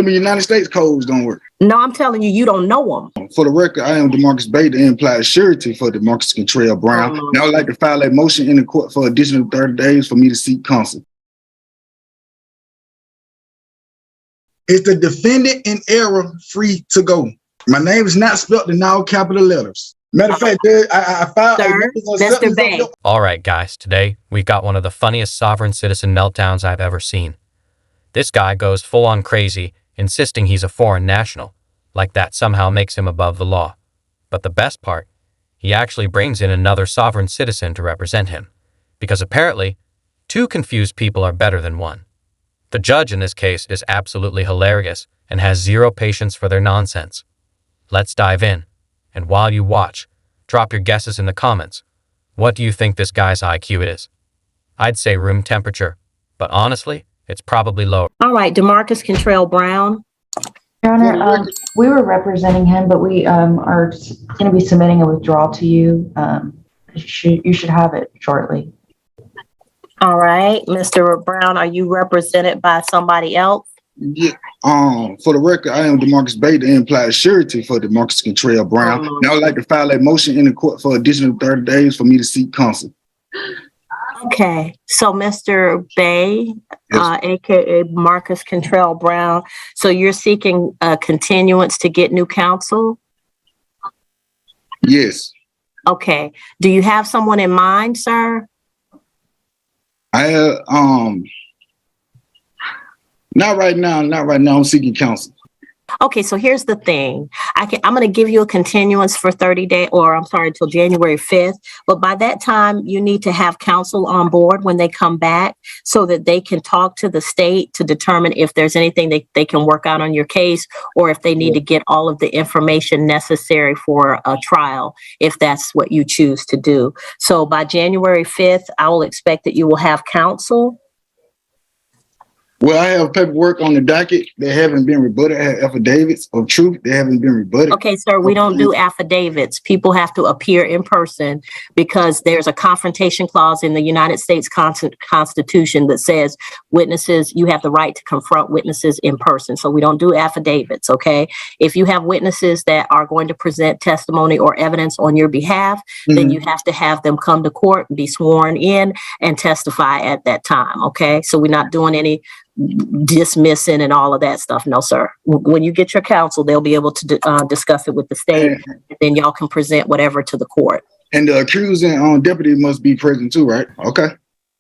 The United States codes don't work. No, I'm telling you, you don't know them. For the record, I am DeMarcus Bay, the implied surety for DeMarcus Contrell Brown. And I would like to file a motion in the court for additional 30 days for me to seek counsel. Is the defendant in error free to go? My name is not spelled in all capital letters. Matter of fact, I filed Mr. Bay. All right, guys, today we've got one of the funniest sovereign citizen meltdowns I've ever seen. This guy goes full-on crazy, insisting he's a foreign national, like that somehow makes him above the law. But the best part, he actually brings in another sovereign citizen to represent him, because apparently, two confused people are better than one. The judge in this case is absolutely hilarious and has zero patience for their nonsense. Let's dive in, and while you watch, drop your guesses in the comments. What do you think this guy's IQ is? I'd say room temperature, but honestly, it's probably low. All right, DeMarcus Contrell Brown. Your Honor, we were representing him, but we are going to be submitting a withdrawal to you. You should have it shortly. All right, Mr. Brown, are you represented by somebody else? Yeah. For the record, I am DeMarcus Bay, the implied surety for DeMarcus Contrell Brown. And I would like to file a motion in the court for additional 30 days for me to seek counsel. Okay, so Mr. Bay, Yes. aka Marcus Contrell Brown, so you're seeking a continuance to get new counsel? Yes. Okay, do you have someone in mind, sir? I not right now. I'm seeking counsel. Okay, so here's the thing. I'm going to give you a continuance for 30 days, or I'm sorry, until January 5th. But by that time, you need to have counsel on board when they come back so that they can talk to the state to determine if there's anything they can work out on your case, or if they need to get all of the information necessary for a trial, if that's what you choose to do. So by January 5th, I will expect that you will have counsel. Well, I have paperwork on the docket that haven't been rebutted. I have affidavits of truth that haven't been rebutted. Okay, sir, we don't do affidavits. People have to appear in person because there's a confrontation clause in the United States Constitution that says witnesses, you have the right to confront witnesses in person. So we don't do affidavits, okay? If you have witnesses that are going to present testimony or evidence on your behalf, then you have to have them come to court, be sworn in, and testify at that time, okay? So we're not doing any dismissing and all of that stuff. No, sir. When you get your counsel, they'll be able to discuss it with the state, and then y'all can present whatever to the court. And the accusing deputy must be present too, right? Okay.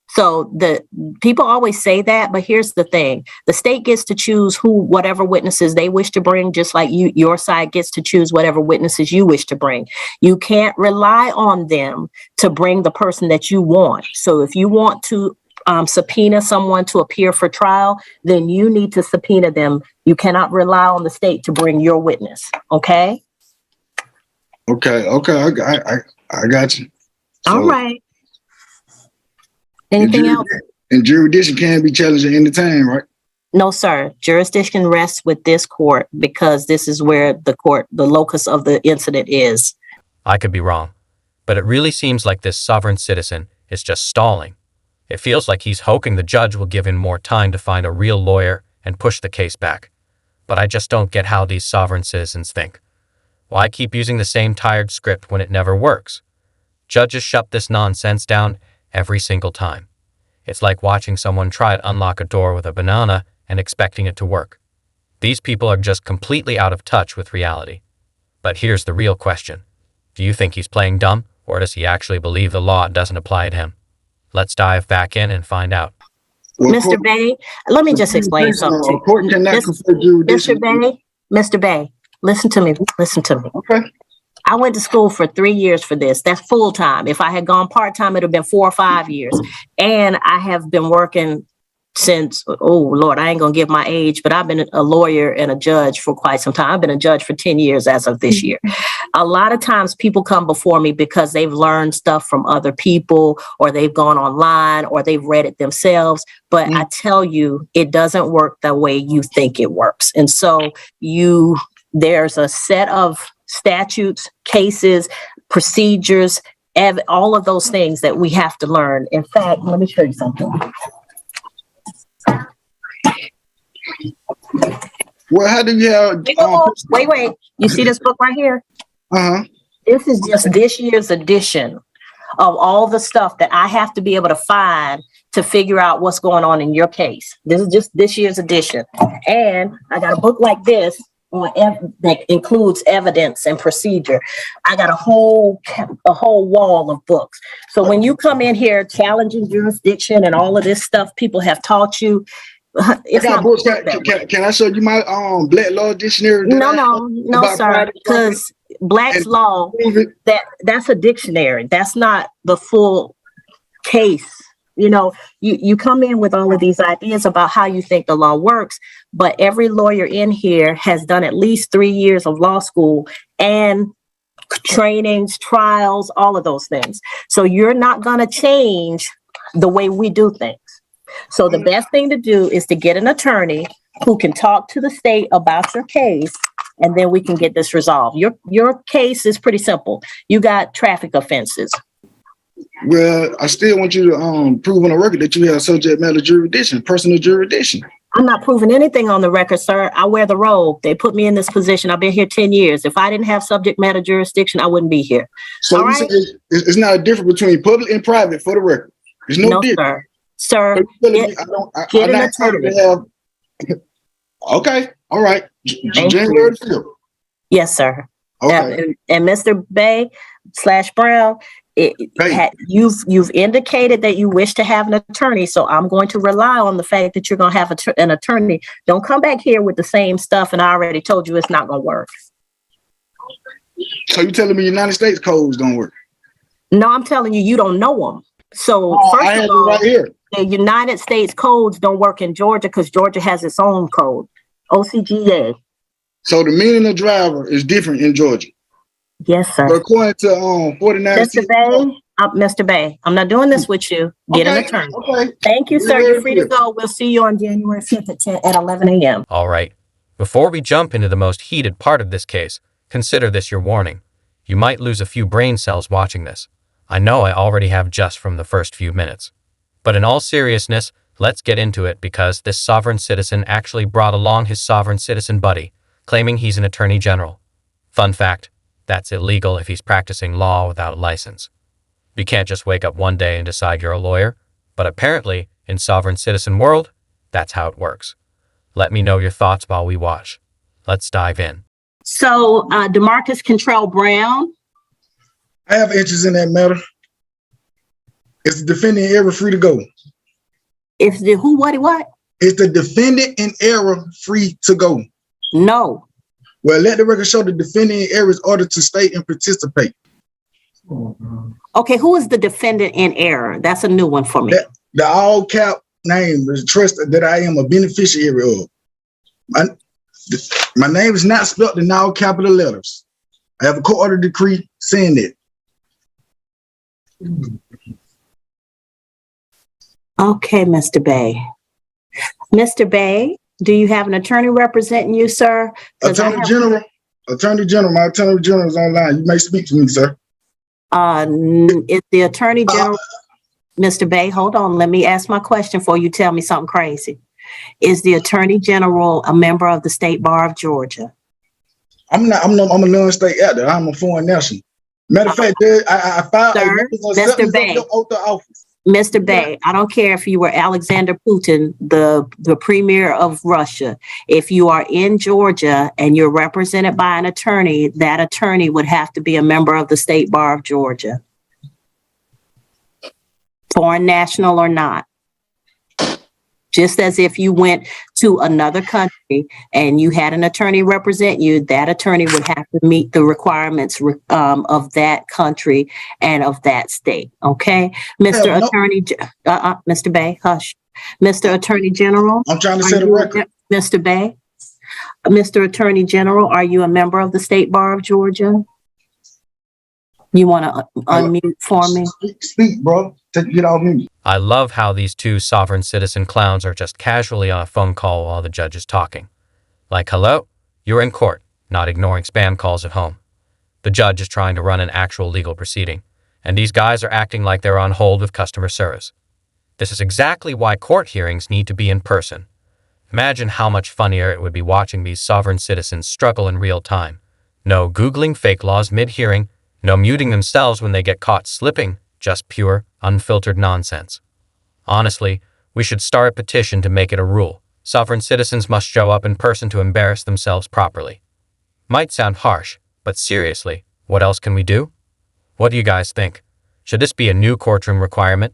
So the people always say that, but here's the thing. The state gets to choose whatever witnesses they wish to bring, just like your side gets to choose whatever witnesses you wish to bring. You can't rely on them to bring the person that you want. So if you want to subpoena someone to appear for trial, then you need to subpoena them. You cannot rely on the state to bring your witness. Okay. Okay. I got you. So, all right. Anything else? And jurisdiction can be challenged at any time, right? No, sir. Jurisdiction rests with this court because this is where the locus of the incident is. I could be wrong, but it really seems like this sovereign citizen is just stalling. It feels like he's hoping the judge will give him more time to find a real lawyer and push the case back. But I just don't get how these sovereign citizens think. Why keep using the same tired script when it never works? Judges shut this nonsense down every single time. It's like watching someone try to unlock a door with a banana and expecting it to work. These people are just completely out of touch with reality. But here's the real question. Do you think he's playing dumb, or does he actually believe the law doesn't apply to him? Let's dive back in and find out. Well, Mr. Bay, let me just explain something to you. Mr. Bay, listen to me. Okay. I went to school for 3 years for this. That's full time. If I had gone part time, it would have been 4 or 5 years. And I have been working since, oh Lord, I ain't gonna give my age, but I've been a lawyer and a judge for quite some time. I've been a judge for 10 years as of this year. A lot of times people come before me because they've learned stuff from other people, or they've gone online, or they've read it themselves. But I tell you, it doesn't work the way you think it works. And so there's a set of statutes, cases, procedures, all of those things that we have to learn. In fact, let me show you something. Well, how do you have? Wait. You see this book right here? This is just this year's edition of all the stuff that I have to be able to find to figure out what's going on in your case. This is just this year's edition. And I got a book like this that includes evidence and procedure. I got a whole wall of books. So when you come in here challenging jurisdiction and all of this stuff people have taught you, it's not books. Can I show you my Black Law Dictionary? No, sir. Because Black's Law, that's a dictionary. That's not the full case. You know, you come in with all of these ideas about how you think the law works, but every lawyer in here has done at least 3 years of law school and trainings, trials, all of those things. So you're not going to change the way we do things. So the best thing to do is to get an attorney who can talk to the state about your case, and then we can get this resolved. Your case is pretty simple. You got traffic offenses. Well, I still want you to prove on the record that you have subject matter jurisdiction, personal jurisdiction. I'm not proving anything on the record, sir. I wear the robe. They put me in this position. I've been here 10 years. If I didn't have subject matter jurisdiction, I wouldn't be here. So all right? It's not a difference between public and private for the record. There's no difference. Sir, get an attorney. Okay, all right. January 5th. Yes, sir. Okay. And Mr. Bay / Brown, you've indicated that you wish to have an attorney, so I'm going to rely on the fact that you're going to have an attorney. Don't come back here with the same stuff, and I already told you it's not going to work. So you're telling me United States codes don't work? No, I'm telling you, you don't know them. So first of all, right here. The United States codes don't work in Georgia because Georgia has its own code, OCGA. So the meaning of driver is different in Georgia. Yes, sir. But according to 49. Mr. Bay, I'm not doing this with you. Get an attorney. Okay. Thank you, sir. You're free to go. We'll see you on January 5th at 11 a.m. All right. Before we jump into the most heated part of this case, consider this your warning. You might lose a few brain cells watching this. I know I already have just from the first few minutes. But in all seriousness, let's get into it because this sovereign citizen actually brought along his sovereign citizen buddy, claiming he's an attorney general. Fun fact, that's illegal if he's practicing law without a license. You can't just wake up one day and decide you're a lawyer, but apparently, in sovereign citizen world, that's how it works. Let me know your thoughts while we watch. Let's dive in. So, DeMarcus Contrell Brown. I have interest in that matter. Is the defendant in error free to go? Is the who, what? Is the defendant in error free to go? No. Well, let the record show the defendant in error is ordered to stay and participate. Okay, who is the defendant in error? That's a new one for me. The all cap name is trust that I am a beneficiary of. My name is not spelled in all capital letters. I have a court order decree saying that. Okay, Mr. Bay. Mr. Bay, do you have an attorney representing you, sir? Attorney General. My Attorney General is online. You may speak to me, sir. Is the Attorney General, Mr. Bay, hold on. Let me ask my question before you tell me something crazy. Is the Attorney General a member of the State Bar of Georgia? I'm not. I'm a non-state actor. I'm a foreign national. Matter of fact, I filed Mr. Bay. Oath of office. Mr. Bay, I don't care if you were Alexander Putin, the premier of Russia. If you are in Georgia and you're represented by an attorney, that attorney would have to be a member of the State Bar of Georgia. Foreign national or not. Just as if you went to another country and you had an attorney represent you, that attorney would have to meet the requirements of that country and of that state. Okay, Mr. Attorney, Mr. Bay, hush. Mr. Attorney General. I'm trying to set a record. Mr. Bay, Mr. Attorney General, are you a member of the State Bar of Georgia? You want to unmute for me? Speak, bro. Get off me. I love how these two sovereign citizen clowns are just casually on a phone call while the judge is talking. Like, hello, you're in court, not ignoring spam calls at home. The judge is trying to run an actual legal proceeding, and these guys are acting like they're on hold with customer service. This is exactly why court hearings need to be in person. Imagine how much funnier it would be watching these sovereign citizens struggle in real time. No Googling fake laws mid-hearing, no muting themselves when they get caught slipping, just pure, unfiltered nonsense. Honestly, we should start a petition to make it a rule. Sovereign citizens must show up in person to embarrass themselves properly. Might sound harsh, but seriously, what else can we do? What do you guys think? Should this be a new courtroom requirement?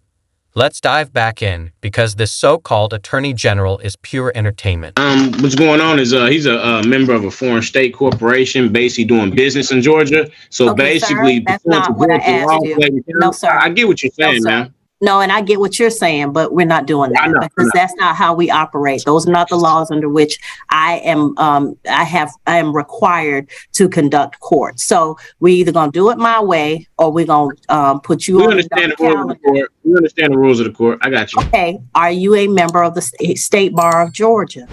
Let's dive back in, because this so-called Attorney General is pure entertainment. What's going on is he's a member of a foreign state corporation, basically doing business in Georgia. So Okay, sir, basically, that's not what I asked you. No, sir. I get what you're saying, No, sir. man. No, and I get what you're saying, but we're not doing I that know, because that's not how we operate. Those are not the laws under which I am required to conduct court. So we either gonna do it my way or we're gonna put you We on understand the the rules of the calendar. court. We understand the rules of the court. I got you. Okay, are you a member of the State Bar of Georgia?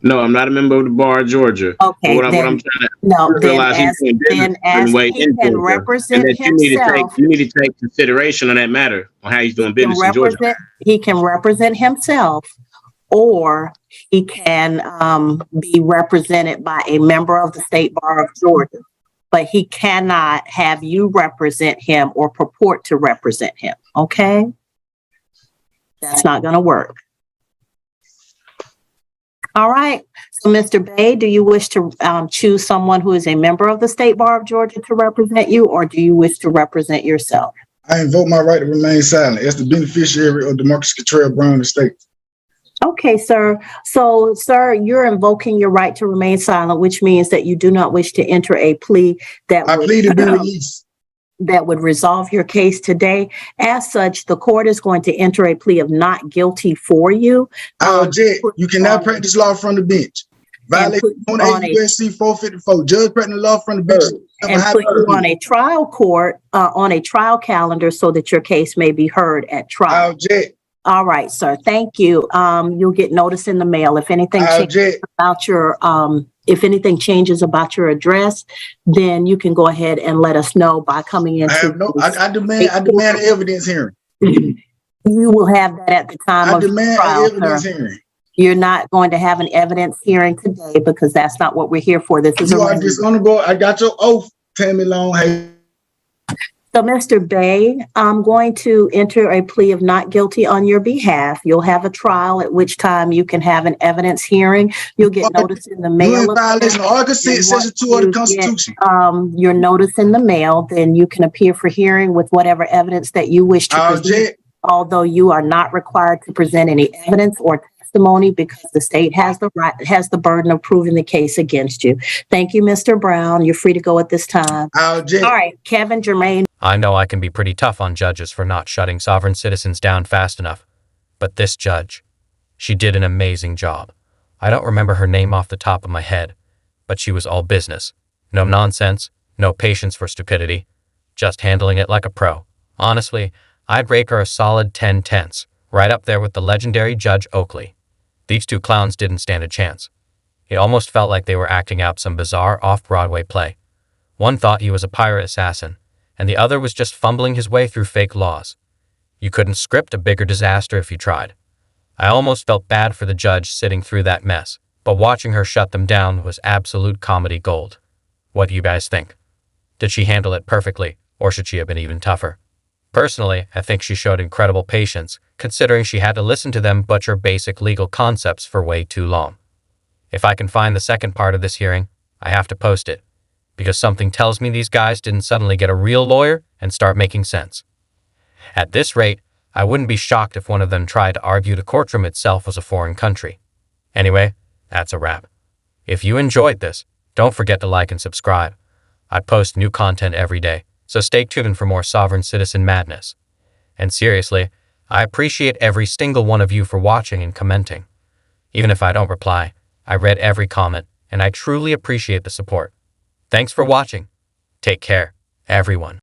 No, I'm not a member of the bar of Georgia. Okay, What I'm then trying to no, then realize as he's doing business a certain way he in can Georgia, represent and that himself. you need to take consideration on that matter on how he's doing business in Georgia. He can represent himself, or he can be represented by a member of the State Bar of Georgia. But he cannot have you represent him or purport to represent him. Okay? That's not going to work. All right. So, Mr. Bay, do you wish to choose someone who is a member of the State Bar of Georgia to represent you, or do you wish to represent yourself? I invoke my right to remain silent as the beneficiary of Demarcus Cottrell Brown estate. Okay, sir. So, sir, you're invoking your right to remain silent, which means that you do not wish to enter a plea that I plead to be released. that would resolve your case today. As such, the court is going to enter a plea of not guilty for you. I object. You cannot practice law from the bench. Violation 28 U.S.C. 454. Judge practicing law from the bench. And put you on a trial court, on a trial calendar so that your case may be heard at I trial. object. All right, sir. Thank you. You'll get notice in the mail. If anything I changes object. about your, if anything changes about your address, then you can go ahead and let us know by coming I into. have no. I demand an evidence hearing. You will have that at the time I of the demand trial, an evidence sir. hearing. You're not going to have an evidence hearing today because that's not what we're here for. This is You are dishonorable. I got your oath, Tammy Long. Hey. So, Mr. Bay, I'm going to enter a plea of not guilty on your behalf. You'll have a trial at which time you can have an evidence hearing. You'll get notice in the mail. You in violation of Article 6, Section 2 of the Constitution. Your notice in the mail, then you can appear for hearing with whatever evidence that you wish to I present. object. Although you are not required to present any evidence or testimony because the state has the burden of proving the case against you. Thank you, Mr. Brown. You're free to go at this time. I object. All right, Kevin Jermaine. I know I can be pretty tough on judges for not shutting sovereign citizens down fast enough, but this judge, she did an amazing job. I don't remember her name off the top of my head, but she was all business. No nonsense, no patience for stupidity, just handling it like a pro. Honestly, I'd rate her a solid 10/10, right up there with the legendary Judge Oakley. These two clowns didn't stand a chance. It almost felt like they were acting out some bizarre off-Broadway play. One thought he was a pirate assassin, and the other was just fumbling his way through fake laws. You couldn't script a bigger disaster if you tried. I almost felt bad for the judge sitting through that mess, but watching her shut them down was absolute comedy gold. What do you guys think? Did she handle it perfectly, or should she have been even tougher? Personally, I think she showed incredible patience, considering she had to listen to them butcher basic legal concepts for way too long. If I can find the second part of this hearing, I have to post it, because something tells me these guys didn't suddenly get a real lawyer and start making sense. At this rate, I wouldn't be shocked if one of them tried to argue the courtroom itself was a foreign country. Anyway, that's a wrap. If you enjoyed this, don't forget to like and subscribe. I post new content every day, so stay tuned for more sovereign citizen madness. And seriously, I appreciate every single one of you for watching and commenting. Even if I don't reply, I read every comment, and I truly appreciate the support. Thanks for watching. Take care, everyone.